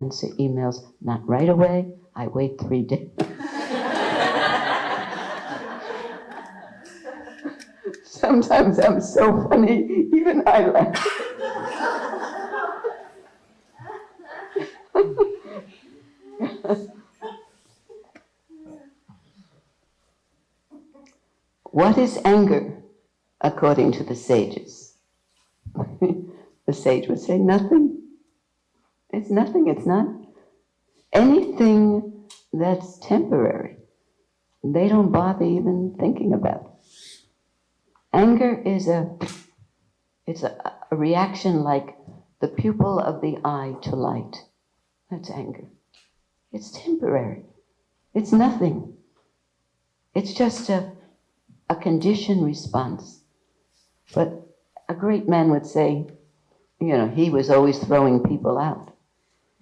answer emails, not right away, I wait 3 days. Sometimes I'm so funny, even I laugh. What is anger, according to the sages? The sage would say, nothing. It's nothing, it's not. Anything that's temporary, they don't bother even thinking about. Anger is a reaction like the pupil of the eye to light. That's anger. It's temporary. It's nothing. It's just a conditioned response. But a great man would say, he was always throwing people out.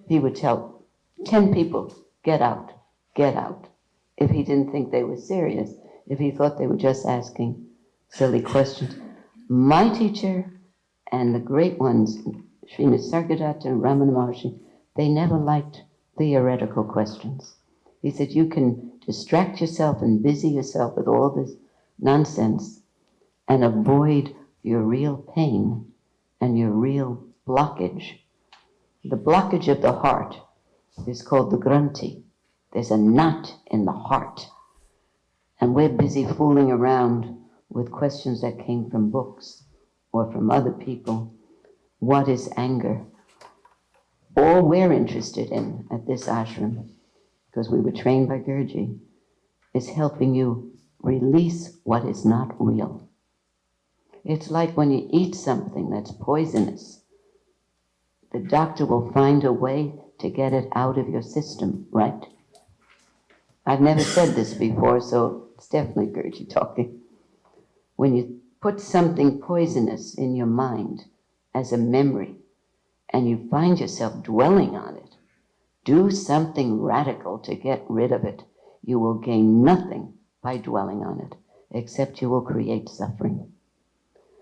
He would tell 10 people, get out, if he didn't think they were serious, if he thought they were just asking silly questions. My teacher and the great ones, Sri Nisargadatta and Ramana Maharshi, they never liked theoretical questions. He said, you can distract yourself and busy yourself with all this nonsense and avoid your real pain and your real blockage. The blockage of the heart is called the granthi. There's a knot in the heart. And we're busy fooling around with questions that came from books or from other people. What is anger? All we're interested in at this ashram, because we were trained by Gurji, is helping you release what is not real. It's like when you eat something that's poisonous, the doctor will find a way to get it out of your system, right? I've never said this before, so it's definitely Gurji talking. When you put something poisonous in your mind as a memory, and you find yourself dwelling on it, do something radical to get rid of it. You will gain nothing by dwelling on it, except you will create suffering.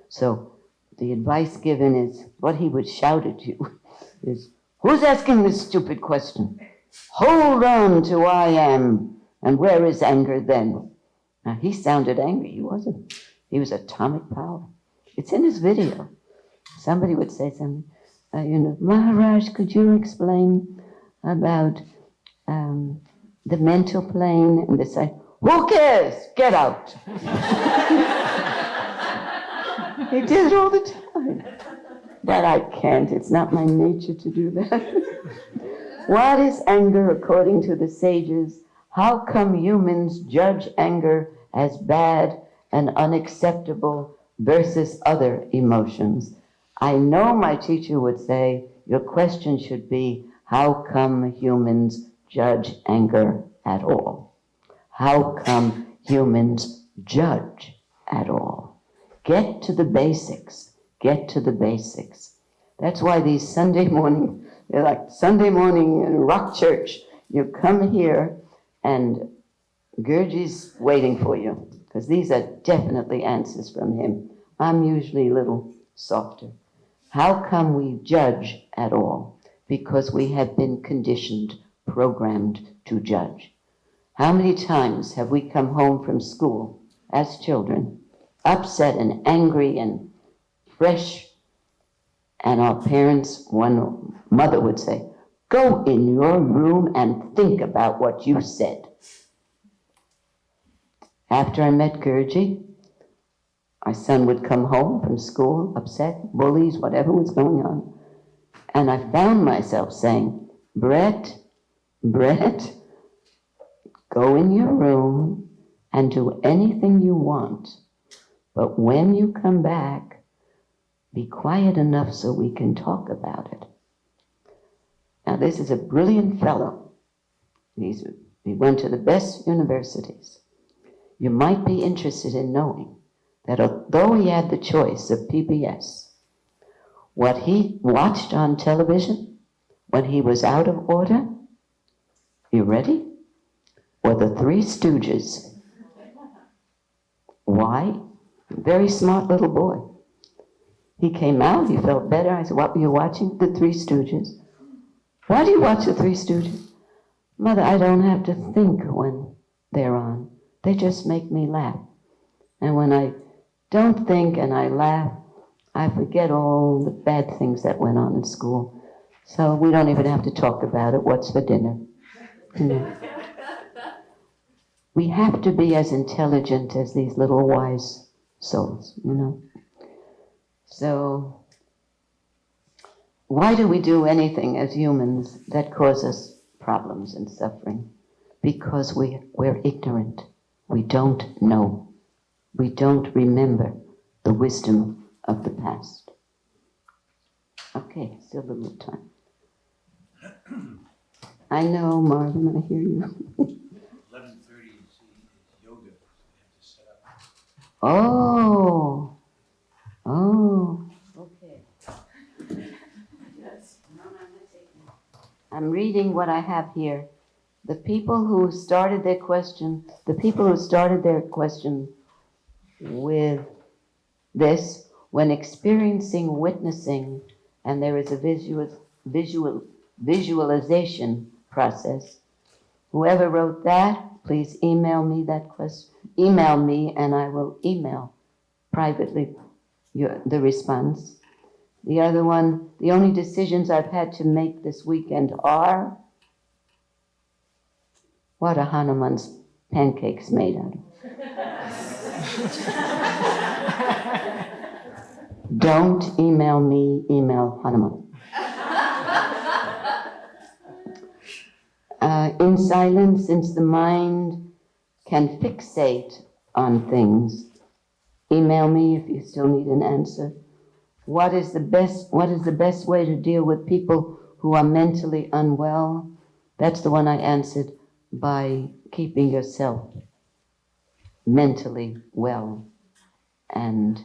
So the advice given is, what he would shout at you is, who's asking this stupid question? Hold on to I am, and where is anger then? Now he sounded angry, he wasn't. He was atomic power. It's in his video. Somebody would say something, Maharaj, could you explain about the mental plane? And they say, who cares? Get out. He did it all the time. But I can't. It's not my nature to do that. What is anger according to the sages? How come humans judge anger as bad and unacceptable versus other emotions? I know my teacher would say, your question should be, how come humans judge anger at all? How come humans judge at all? Get to the basics. Get to the basics. That's why these Sunday morning, they're like Sunday morning in rock church. You come here and Gurji's waiting for you, because these are definitely answers from him. I'm usually a little softer. How come we judge at all? Because we have been conditioned, programmed to judge. How many times have we come home from school as children, upset and angry and fresh, and our parents, one mother would say, go in your room and think about what you said. After I met Gurji, our son would come home from school, upset, bullies, whatever was going on. And I found myself saying, Brett, go in your room and do anything you want. But when you come back, be quiet enough so we can talk about it. Now, this is a brilliant fellow. He went to the best universities. You might be interested in knowing that although he had the choice of PBS, what he watched on television when he was out of order, you ready? Were the Three Stooges. Why? Very smart little boy. He came out, he felt better. I said, what were you watching? The Three Stooges. Why do you watch the Three Stooges? Mother, I don't have to think when they're on. They just make me laugh. And when I don't think and I laugh, I forget all the bad things that went on in school. So we don't even have to talk about it. What's for dinner? You know. We have to be as intelligent as these little wise souls, you know. So why do we do anything as humans that causes problems and suffering? Because we're ignorant. We don't know. We don't remember the wisdom of the past. Okay, still a little time. I know, Marvin, I hear you. 11:30 is yoga. We have to set up. Oh, okay. Yes. I'm reading what I have here. The people who started their question with this, when experiencing witnessing, and there is a visualization process. Whoever wrote that, please email me that question. Email me, and I will email privately the response. The other one, the only decisions I've had to make this weekend are what are Hanuman's pancakes made out of? Don't email me, email Hanuman. In silence, since the mind can fixate on things, email me if you still need an answer. What is the best way to deal with people who are mentally unwell? That's the one I answered, by keeping yourself mentally well and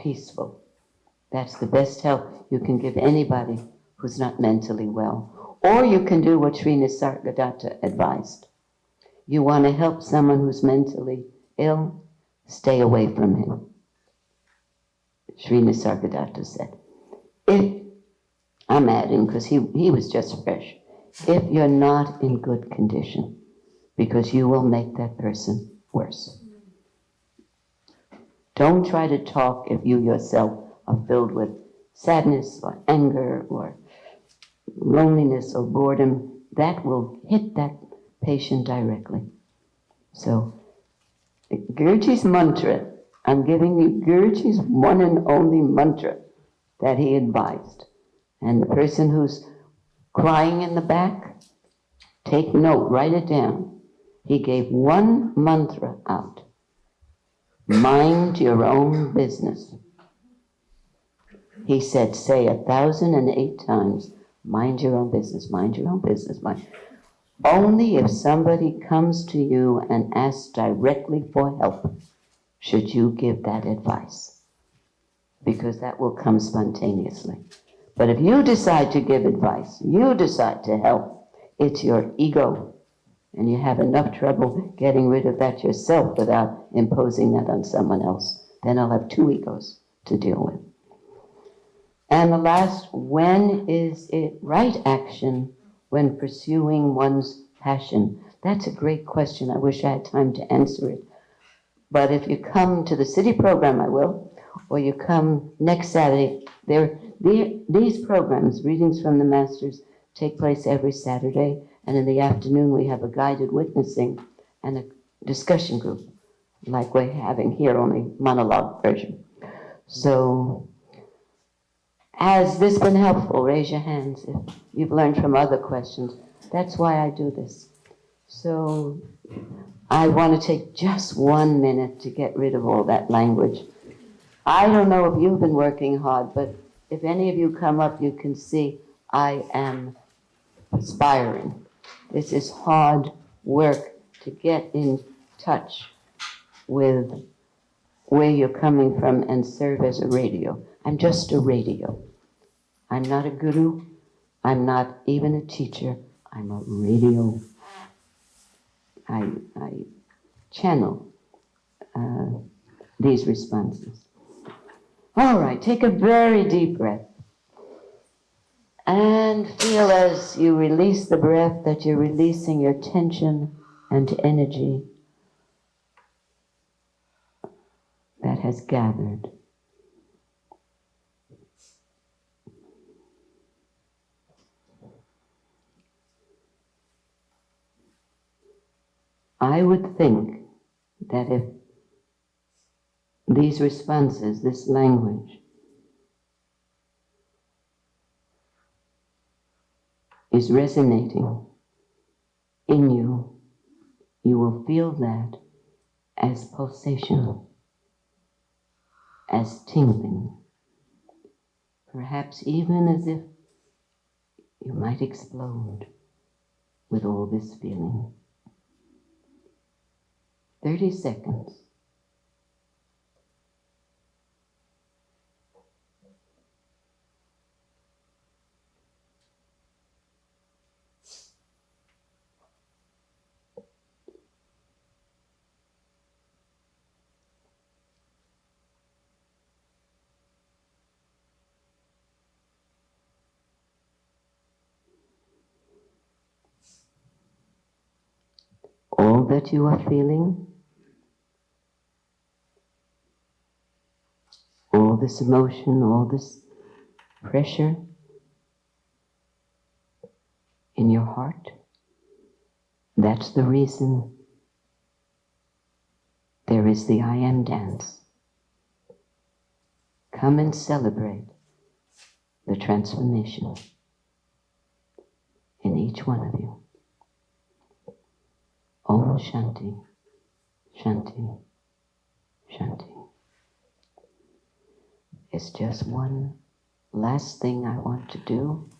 peaceful. That's the best help you can give anybody who's not mentally well. Or you can do what Sri Nisargadatta advised. You want to help someone who's mentally ill, stay away from him. Sri Nisargadatta said. If, I'm adding because he was just fresh, if you're not in good condition, because you will make that person worse. Don't try to talk if you yourself are filled with sadness or anger or loneliness or boredom. That will hit that patient directly. So, Guruji's mantra, I'm giving you Guruji's one and only mantra that he advised. And the person who's crying in the back, take note, write it down. He gave one mantra out. Mind your own business. He said, say 1,008 times, mind your own business, mind your own business, mind. Only if somebody comes to you and asks directly for help should you give that advice, because that will come spontaneously. But if you decide to give advice, you decide to help, it's your ego, and you have enough trouble getting rid of that yourself without imposing that on someone else. Then I'll have two egos to deal with. And the last, when is it right action when pursuing one's passion? That's a great question. I wish I had time to answer it. But if you come to the city program, I will, or you come next Saturday, these programs, readings from the masters, take place every Saturday, and in the afternoon we have a guided witnessing and a discussion group, like we're having here, only monologue version. So, has this been helpful? Raise your hands if you've learned from other questions. That's why I do this. So, I want to take just 1 minute to get rid of all that language. I don't know if you've been working hard, but if any of you come up, you can see I am aspiring. This is hard work to get in touch with where you're coming from and serve as a radio. I'm just a radio. I'm not a guru. I'm not even a teacher. I'm a radio. I channel these responses. All right, take a very deep breath. And feel as you release the breath that you're releasing your tension and energy that has gathered. I would think that if these responses, this language, is resonating in you, you will feel that as pulsation, as tingling, perhaps even as if you might explode with all this feeling. 30 seconds. All that you are feeling, all this emotion, all this pressure in your heart, that's the reason there is the I Am dance. Come and celebrate the transformation in each one of you. Om Shanti, Shanti, Shanti. It's just one last thing I want to do.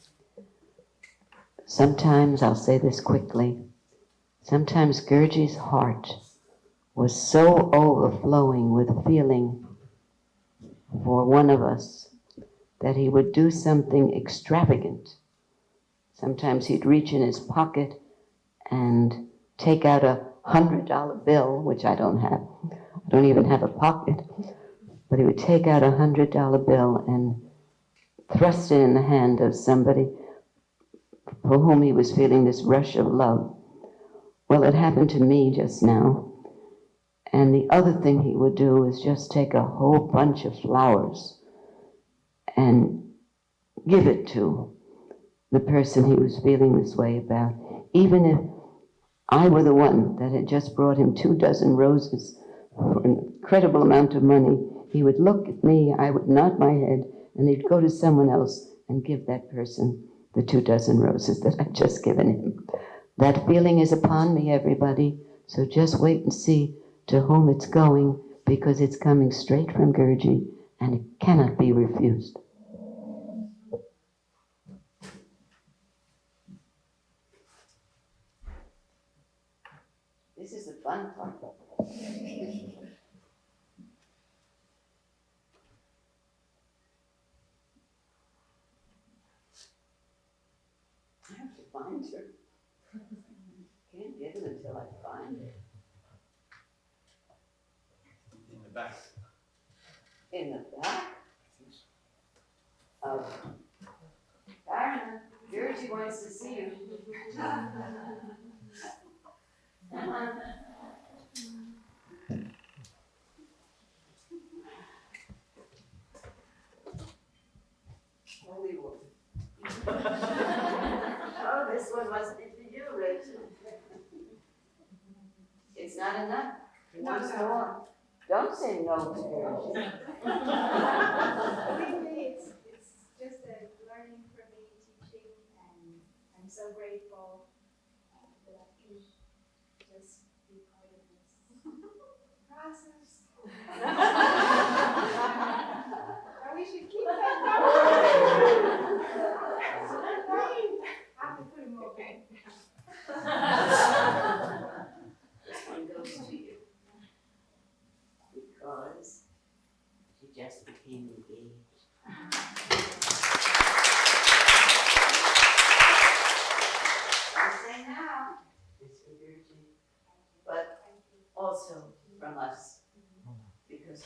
Sometimes, I'll say this quickly, sometimes Gurji's heart was so overflowing with feeling for one of us that he would do something extravagant. Sometimes he'd reach in his pocket and take out a $100 bill, which I don't have. I don't even have a pocket. But he would take out a $100 bill and thrust it in the hand of somebody for whom he was feeling this rush of love. Well, it happened to me just now. And the other thing he would do is just take a whole bunch of flowers and give it to the person he was feeling this way about. Even if I were the one that had just brought him 24 roses for an incredible amount of money, he would look at me, I would nod my head, and he'd go to someone else and give that person the 24 roses that I'd just given him. That feeling is upon me, everybody, so just wait and see to whom it's going, because it's coming straight from Gurji, and it cannot be refused. This is the fun part. I have to find her. Can't get it until I find it. In the back. In the back? Oh. Karina, Gurji wants to see you. Come on. Holy water. Oh, this one must be for you, Rachel. It's not enough. He wants more. Don't say no to Gurji. Really, it's just a learning for me, teaching, and I'm so grateful that I can just be part of this process. And we should keep that going. I have to put him more back. This one goes to you. Because she just became engaged. I say now, it's for Gurji, but also from us, because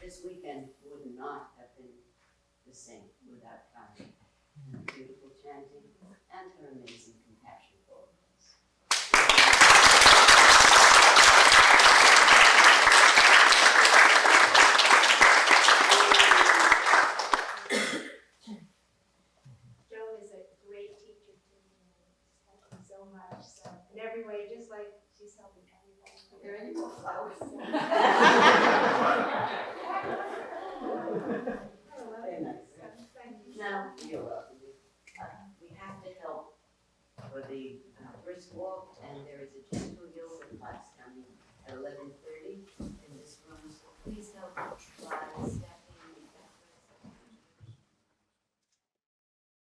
this weekend would not have been the same without time. beautiful chanting and her amazing compassion for all of us. Joan is a great teacher too. Taught me so much. So in every way, just like she's helping everybody. Are there any more flowers? Very nice. Thank you. Now, you're welcome. We have to help for the brisk walk, and there is a gentle yoga class coming at 11:30.